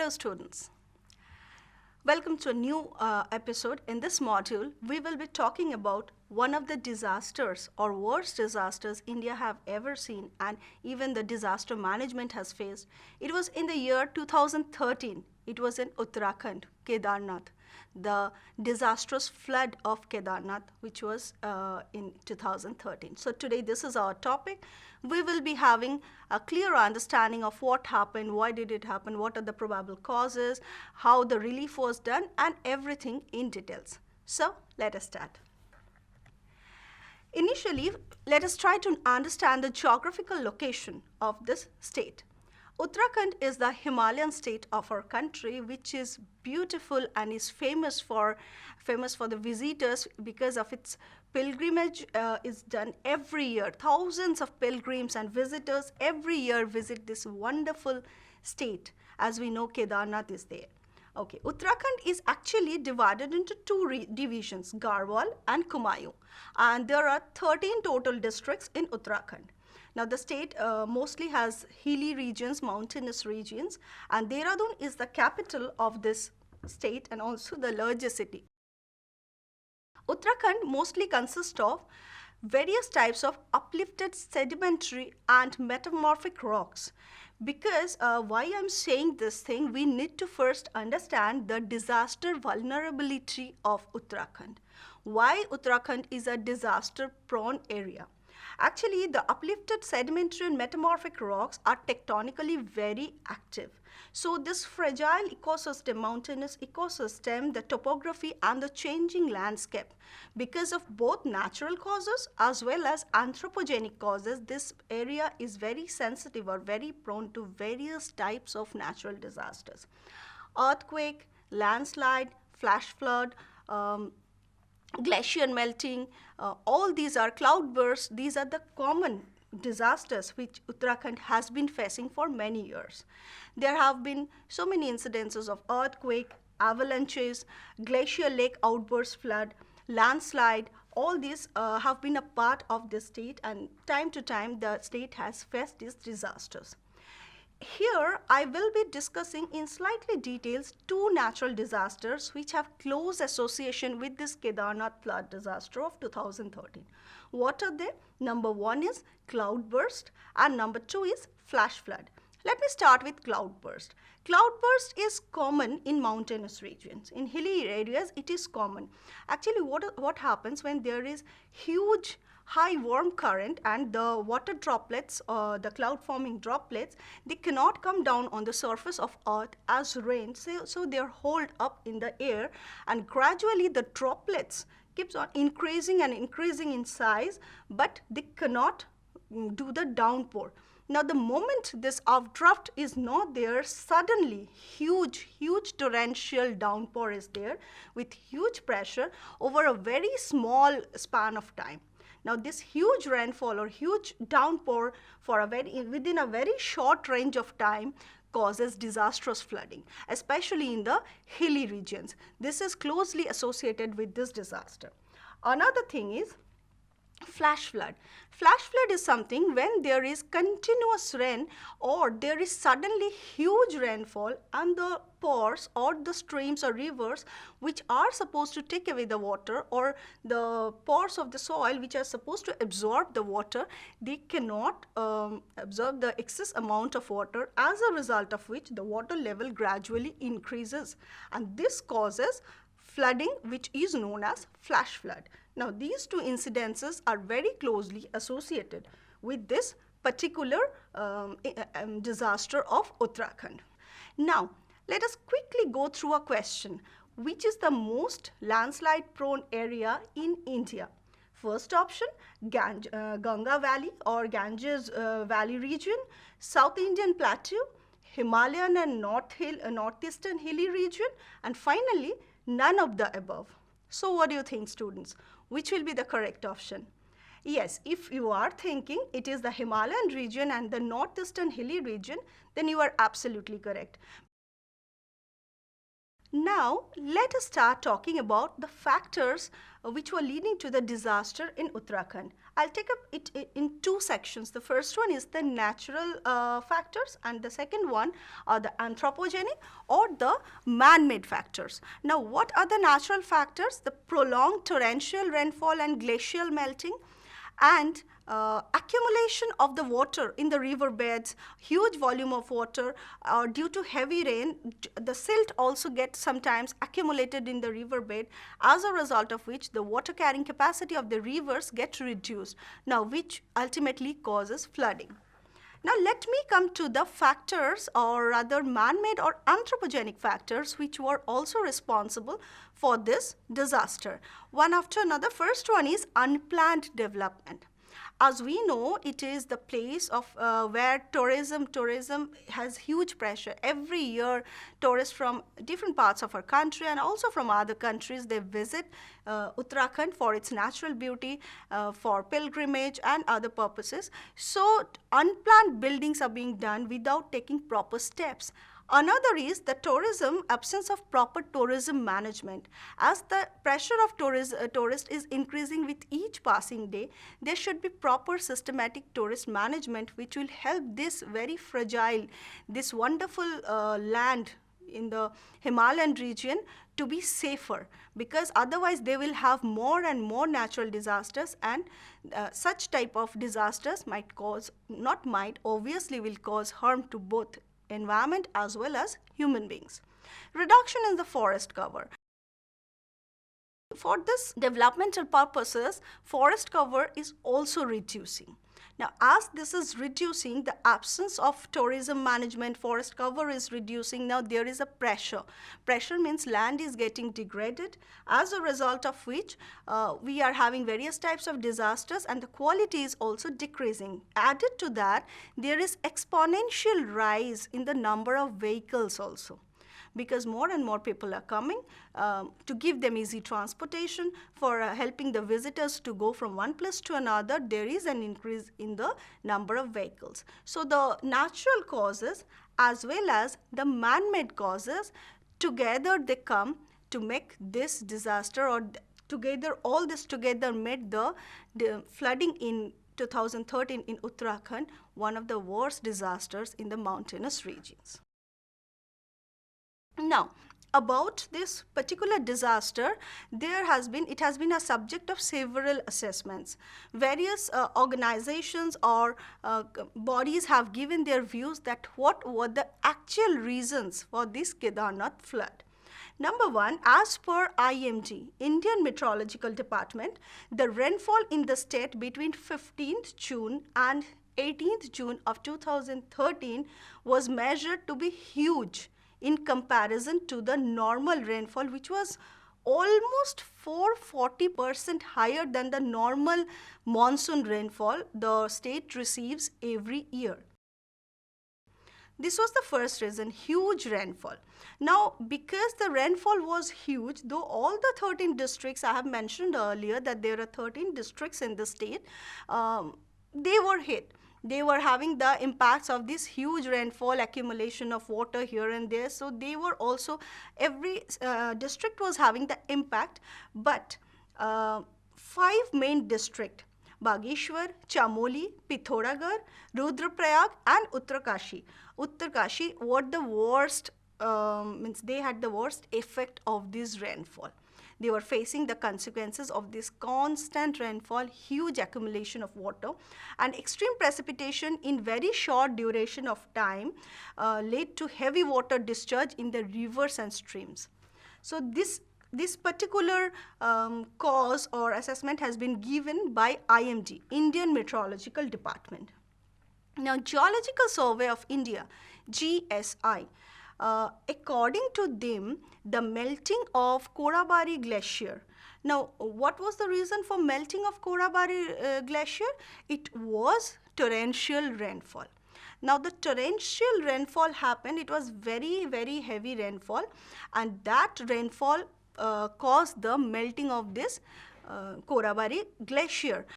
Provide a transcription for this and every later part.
Hello students. Welcome to a new episode. In this module, we will be talking about one of the disasters or worst disasters India have ever seen and even the disaster management has faced. It was in the year 2013. It was in Uttarakhand, Kedarnath. The disastrous flood of Kedarnath, which was in 2013. So today this is our topic. We will be having a clear understanding of what happened, why did it happen, what are the probable causes, how the relief was done, and everything in details. So let us start. Initially, let us try to understand the geographical location of this state. Uttarakhand is the Himalayan state of our country, which is beautiful and is famous for the visitors because of its pilgrimage is done every year. Thousands of pilgrims and visitors every year visit this wonderful state. As we know, Kedarnath is there. Okay, Uttarakhand is actually divided into two divisions, Garhwal and Kumaon, and there are 13 total districts in Uttarakhand. Now, the state mostly has hilly regions, mountainous regions, and Dehradun is the capital of this state and also the largest city. Uttarakhand mostly consists of various types of uplifted sedimentary and metamorphic rocks. Because why I'm saying this thing, we need to first understand the disaster vulnerability of Uttarakhand. Why Uttarakhand is a disaster prone area. Actually, the uplifted sedimentary and metamorphic rocks are tectonically very active. So this fragile ecosystem, mountainous ecosystem, the topography and the changing landscape, because of both natural causes as well as anthropogenic causes, this area is very sensitive or very prone to various types of natural disasters. Earthquake, landslide, flash flood, glacier melting, all these are cloudbursts. These are the common disasters which Uttarakhand has been facing for many years. There have been so many incidences of earthquake, avalanches, glacier lake outburst flood, landslide. All these have been a part of the state, and time to time the state has faced these disasters. Here, I will be discussing in slightly details two natural disasters which have close association with this Kedarnath flood disaster of 2013. What are they? Number one is cloudburst and number two is flash flood. Let me start with cloudburst. Cloudburst is common in mountainous regions. In hilly areas, it is common. Actually, what happens when there is huge high warm current and the water droplets, the cloud forming droplets, they cannot come down on the surface of earth as rain, so they are held up in the air, and gradually the droplets keeps on increasing and increasing in size, but they cannot do the downpour. Now, the moment this updraft is not there, suddenly huge torrential downpour is there with huge pressure over a very small span of time. Now, this huge rainfall or huge downpour within a very short range of time causes disastrous flooding, especially in the hilly regions. This is closely associated with this disaster. Another thing is flash flood. Flash flood is something when there is continuous rain or there is suddenly huge rainfall and the pores or the streams or rivers which are supposed to take away the water, or the pores of the soil which are supposed to absorb the water, they cannot absorb the excess amount of water, as a result of which the water level gradually increases, and this causes flooding, which is known as flash flood. Now, these two incidences are very closely associated with this particular disaster of Uttarakhand. Now, let us quickly go through a question. Which is the most landslide prone area in India? First option, Ganga Valley or Ganges Valley region, South Indian Plateau, Himalayan and northeastern hilly region, and finally, none of the above. So what do you think, students? Which will be the correct option? Yes, if you are thinking it is the Himalayan region and the northeastern hilly region, then you are absolutely correct. Now, let us start talking about the factors which were leading to the disaster in Uttarakhand. I'll take up it in two sections. The first one is the natural factors, and the second one are the anthropogenic or the man-made factors. Now, what are the natural factors? The prolonged torrential rainfall and glacial melting, and accumulation of the water in the river beds, huge volume of water due to heavy rain. The silt also gets sometimes accumulated in the river bed, as a result of which the water carrying capacity of the rivers gets reduced, now which ultimately causes flooding. Now let me come to the factors, or rather man-made or anthropogenic factors, which were also responsible for this disaster. One after another. First one is unplanned development. As we know, it is the place of where tourism has huge pressure. Every year, tourists from different parts of our country and also from other countries, they visit Uttarakhand for its natural beauty, for pilgrimage and other purposes. So unplanned buildings are being done without taking proper steps. Another is the tourism, absence of proper tourism management. As the pressure of tourists is increasing with each passing day, there should be proper systematic tourist management which will help this very fragile, this wonderful land in the Himalayan region to be safer, because otherwise they will have more and more natural disasters, and such type of disasters might cause, not might, obviously will cause harm to both environment as well as human beings. Reduction in the forest cover. For this developmental purposes, forest cover is also reducing. Now, as this is reducing, the absence of tourism management, forest cover is reducing. Now, there is a pressure. Pressure means land is getting degraded, as a result of which we are having various types of disasters, and the quality is also decreasing. Added to that, there is exponential rise in the number of vehicles also, because more and more people are coming to give them easy transportation, for helping the visitors to go from one place to another. There is an increase in the number of vehicles. So the natural causes as well as the man-made causes, together they come to make this disaster, or together, all this together made the flooding in 2013 in Uttarakhand one of the worst disasters in the mountainous regions. Now, about this particular disaster, it has been a subject of several assessments. Various organizations or bodies have given their views that what were the actual reasons for this Kedarnath flood. Number one, as per IMD, Indian Meteorological Department, the rainfall in the state between 15th June and 18th June of 2013 was measured to be huge in comparison to the normal rainfall, which was almost 440% higher than the normal monsoon rainfall the state receives every year. This was the first reason, huge rainfall. Now, because the rainfall was huge, though all the 13 districts, I have mentioned earlier that there are 13 districts in the state, they were hit. They were having the impacts of this huge rainfall, accumulation of water here and there. So they were also, every district was having the impact. But 5 main districts, Bageshwar, Chamoli, Pithoragarh, Rudraprayag and Uttarkashi. Uttarkashi were the worst, means they had the worst effect of this rainfall. They were facing the consequences of this constant rainfall, huge accumulation of water, and extreme precipitation in very short duration of time led to heavy water discharge in the rivers and streams. So this particular cause or assessment has been given by IMD, Indian Meteorological Department. Now, Geological Survey of India, GSI, according to them, the melting of Korabari Glacier. Now, what was the reason for melting of Korabari Glacier? It was torrential rainfall. Now, the torrential rainfall happened, it was very, very heavy rainfall, and that rainfall caused the melting of this Korabari Glacier.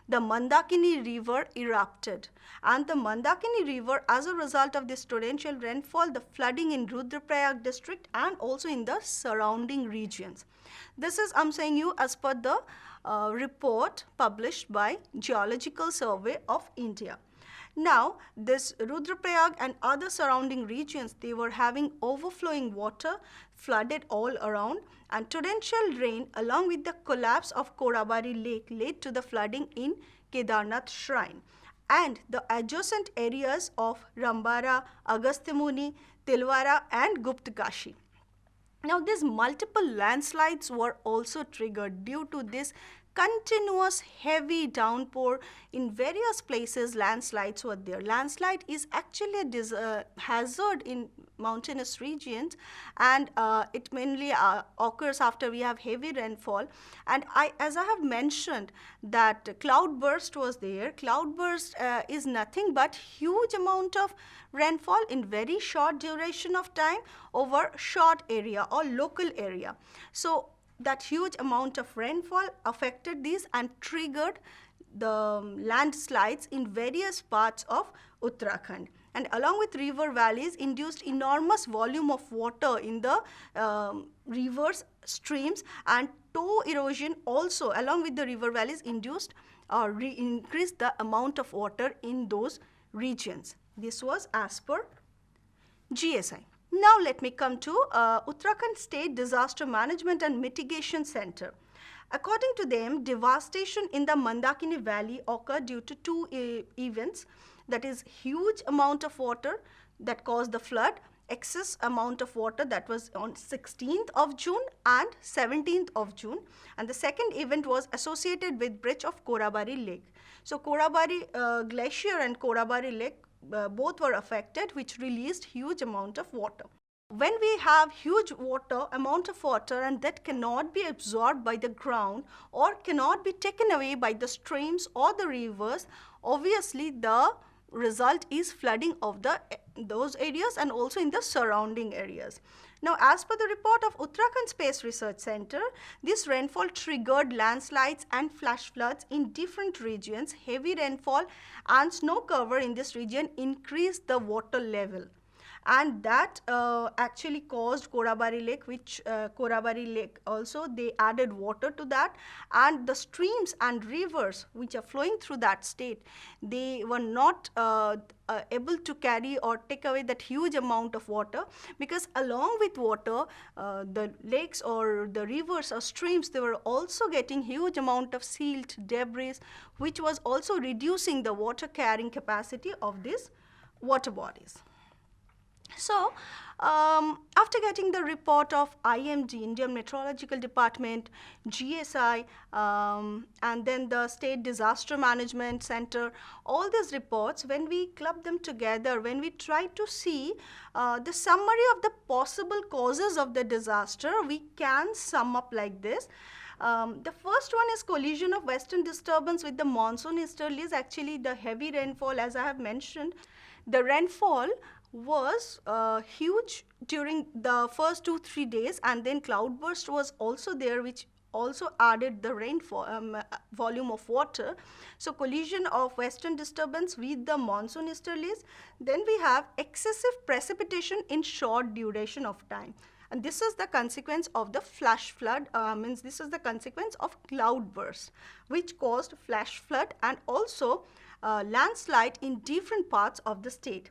the Mandakini river erupted. And the Mandakini river, as a result of this torrential rainfall, the flooding in Rudraprayag district and also in the surrounding regions. This is, I'm saying you, as per the report published by Geological Survey of India. Now, this Rudraprayag and other surrounding regions, they were having overflowing water, flooded all around, and torrential rain along with the collapse of Korabari lake led to the flooding in Kedarnath shrine. And the adjacent areas of Rambara, Agasthyamuni, Tilwara and Guptkashi. Now, these multiple landslides were also triggered due to this continuous heavy downpour. In various places landslides were there. Landslide is actually a hazard in mountainous regions, and it mainly occurs after we have heavy rainfall. And as I have mentioned, that cloudburst was there. Cloudburst is nothing but huge amount of rainfall in very short duration of time over short area or local area. So that huge amount of rainfall affected these and triggered the landslides in various parts of Uttarakhand. And along with river valleys, induced enormous volume of water in the rivers, streams, and toe erosion also along with the river valleys induced or increased the amount of water in those regions. This was as per GSI. Now let me come to Uttarakhand State Disaster Management and Mitigation Center. According to them, devastation in the Mandakini Valley occurred due to two events, that is huge amount of water that caused the flood, excess amount of water that was on 16th of June and 17th of June, and the second event was associated with bridge of Korabari Lake. So Korabari Glacier and Korabari Lake both were affected, which released huge amount of water. When we have huge amount of water and that cannot be absorbed by the ground or cannot be taken away by the streams or the rivers, obviously the result is flooding of those areas and also in the surrounding areas. Now, as per the report of Uttarakhand Space Research Center, this rainfall triggered landslides and flash floods in different regions. Heavy rainfall and snow cover in this region increased the water level, and that actually caused Korabari Lake, which Korabari Lake also they added water to that, and the streams and rivers which are flowing through that state, they were not able to carry or take away that huge amount of water, because along with water the lakes or the rivers or streams, they were also getting huge amount of silt, debris, which was also reducing the water carrying capacity of these water bodies. So, after getting the report of IMD, Indian Meteorological Department, GSI, and then the State Disaster Management Center, all these reports, when we club them together, when we try to see the summary of the possible causes of the disaster, we can sum up like this. The first one is collision of western disturbance with the monsoon easterlies. Actually, the heavy rainfall, as I have mentioned, the rainfall was huge during the first 2-3 days, and then cloudburst was also there, which also added the rainfall volume of water. So collision of western disturbance with the monsoon easterlies. Then we have excessive precipitation in short duration of time, and this is the consequence of the flash flood, means this is the consequence of cloudburst, which caused flash flood and also landslide in different parts of the state.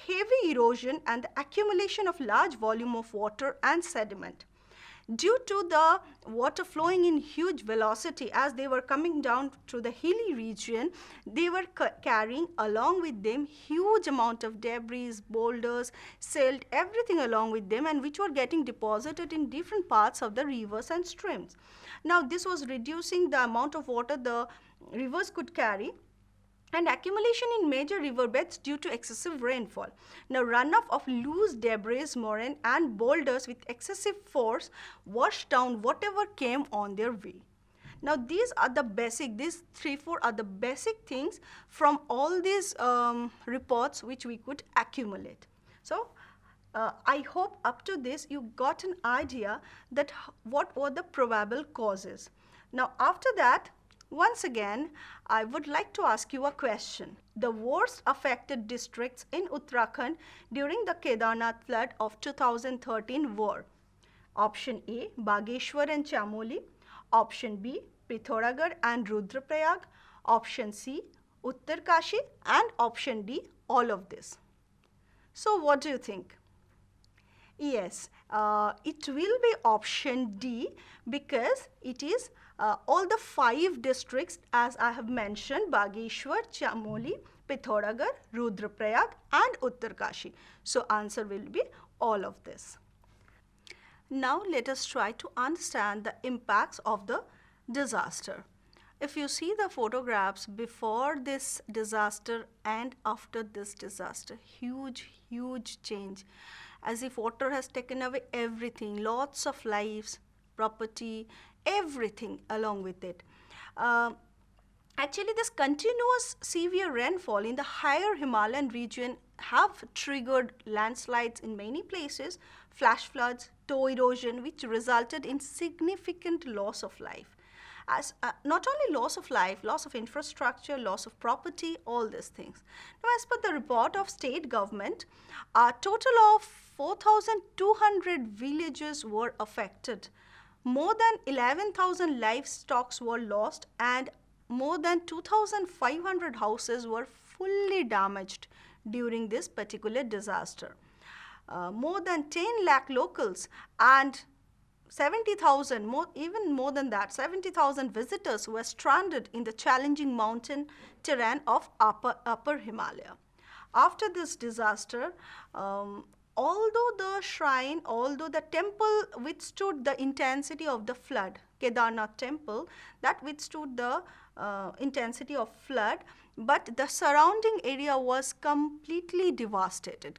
Heavy erosion and the accumulation of large volume of water and sediment. Due to the water flowing in huge velocity as they were coming down to the hilly region, they were carrying along with them huge amount of debris, boulders, silt, everything along with them, and which were getting deposited in different parts of the rivers and streams. Now, this was reducing the amount of water the rivers could carry, and accumulation in major riverbeds due to excessive rainfall. Now, runoff of loose debris, moraine and boulders with excessive force washed down whatever came on their way. Now, these 3-4 are the basic things from all these reports which we could accumulate. So, I hope up to this you got an idea that what were the probable causes. Now, after that, Once again, I would like to ask you a question. The worst affected districts in Uttarakhand during the Kedarnath flood of 2013 were: option A, Bageshwar and Chamoli; option B, Pithoragarh and Rudraprayag; option C, Uttarkashi; and option D, all of this. So what do you think? Yes, it will be option D, because it is all the 5 districts as I have mentioned: Bageshwar, Chamoli, Pithoragarh, Rudraprayag and Uttarkashi. So answer will be all of this. Now let us try to understand the impacts of the disaster. If you see the photographs before this disaster and after this disaster, huge change, as if water has taken away everything, lots of lives, property, everything along with it. Actually, this continuous severe rainfall in the higher Himalayan region have triggered landslides in many places, flash floods, toe erosion, which resulted in significant loss of life. As not only loss of life, loss of infrastructure, loss of property, all these things. Now, as per the report of state government, a total of 4,200 villages were affected. More than 11,000 livestock were lost, and more than 2,500 houses were fully damaged during this particular disaster. More than 10 lakh locals and 70,000, even more than that, 70,000 visitors were stranded in the challenging mountain terrain of upper Himalaya. After this disaster, although the temple withstood the intensity of the flood, Kedarnath temple, that withstood the intensity of flood, but the surrounding area was completely devastated.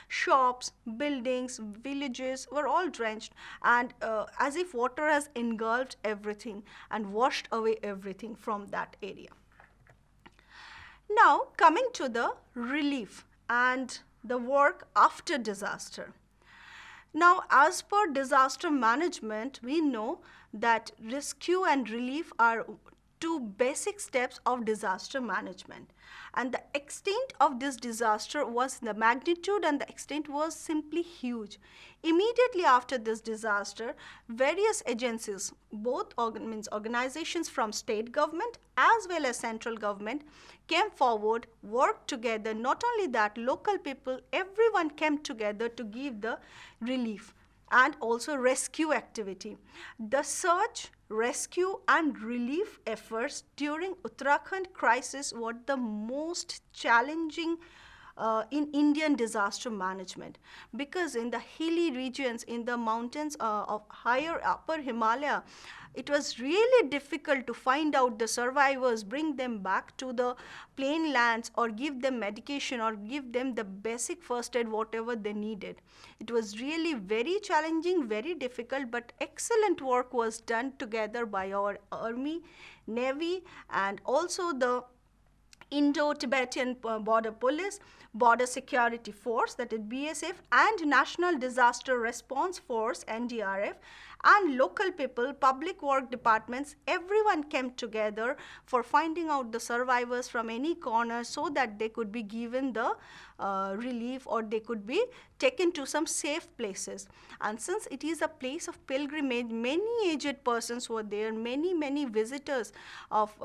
Shops, buildings, villages were all drenched, and as if water has engulfed everything and washed away everything from that area. Now, coming to the relief and the work after disaster. Now, as per disaster management, we know that rescue and relief are 2 basic steps of disaster management, and the extent of this disaster was, the magnitude and the extent was simply huge. Immediately after this disaster, various agencies, both organizations from state government as well as central government, came forward, worked together. Not only that, local people, everyone came together to give the relief and also rescue activity. The search, rescue and relief efforts during Uttarakhand crisis were the most challenging in Indian disaster management, because in the hilly regions, in the mountains of higher upper Himalaya, it was really difficult to find out the survivors, bring them back to the plain lands, or give them medication, or give them the basic first aid, whatever they needed. It was really very challenging, very difficult, but excellent work was done together by our army, navy, and also the Indo-Tibetian Border Police, Border Security Force, that is BSF, and National Disaster Response Force, NDRF, and local people, public work departments, everyone came together for finding out the survivors from any corner, so that they could be given the relief, or they could be taken to some safe places. And since it is a place of pilgrimage, many aged persons were there, many visitors of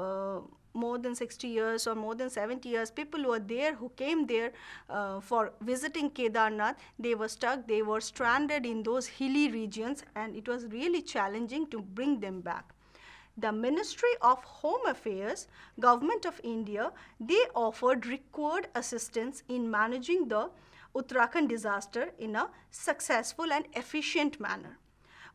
more than 60 years or more than 70 years, people were there who came there for visiting Kedarnath. They were stuck, they were stranded in those hilly regions, and it was really challenging to bring them back. The Ministry of Home Affairs, Government of India, they offered required assistance in managing the Uttarakhand disaster in a successful and efficient manner.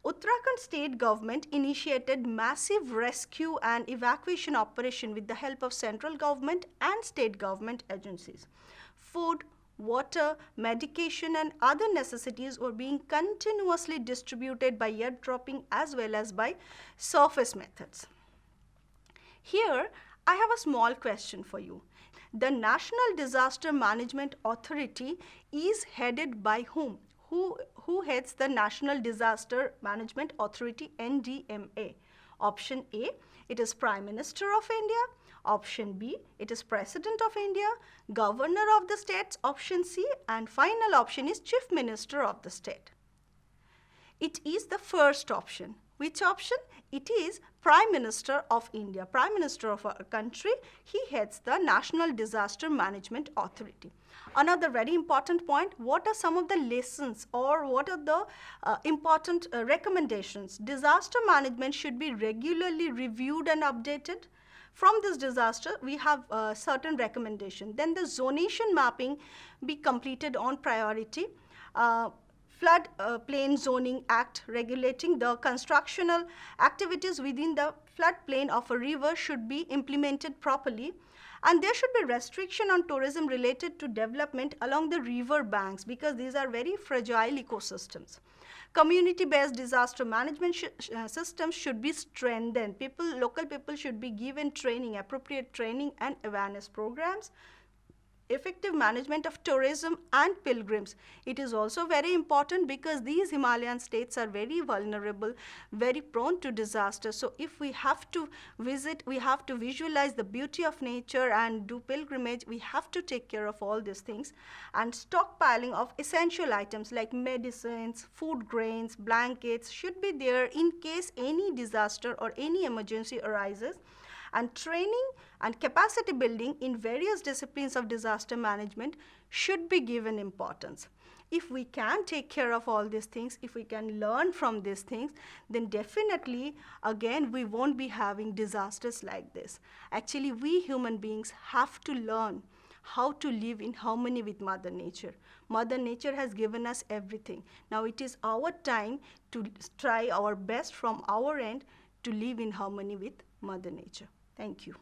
Uttarakhand state government initiated massive rescue and evacuation operation with the help of central government and state government agencies. Food, water, medication and other necessities were being continuously distributed by airdropping as well as by surface methods. Here, I have a small question for you. The National Disaster Management Authority is headed by whom? Who heads the National Disaster Management Authority, NDMA? Option A, it is Prime Minister of India. Option B, it is President of India, Governor of the states, option C, and final option is Chief Minister of the state. It is the first option. Which option? It is Prime Minister of India, Prime Minister of our country. He heads the National Disaster Management Authority. Another very important point, what are some of the lessons or what are the important recommendations? Disaster management should be regularly reviewed and updated. From this disaster, we have certain recommendations. Then the zonation mapping be completed on priority. Flood Plain Zoning Act regulating the constructional activities within the floodplain of a river should be implemented properly. And there should be restriction on tourism related to development along the river banks because these are very fragile ecosystems. Community-based disaster management systems should be strengthened. Local people should be given training, appropriate training and awareness programs. Effective management of tourism and pilgrims. It is also very important because these Himalayan states are very vulnerable, very prone to disaster. So if we have to visit, we have to visualize the beauty of nature and do pilgrimage, we have to take care of all these things. And stockpiling of essential items like medicines, food grains, blankets should be there in case any disaster or any emergency arises. And training and capacity building in various disciplines of disaster management should be given importance. If we can take care of all these things, if we can learn from these things, then definitely, again, we won't be having disasters like this. Actually, we human beings have to learn how to live in harmony with Mother Nature. Mother Nature has given us everything. Now it is our time to try our best from our end to live in harmony with Mother Nature. Thank you.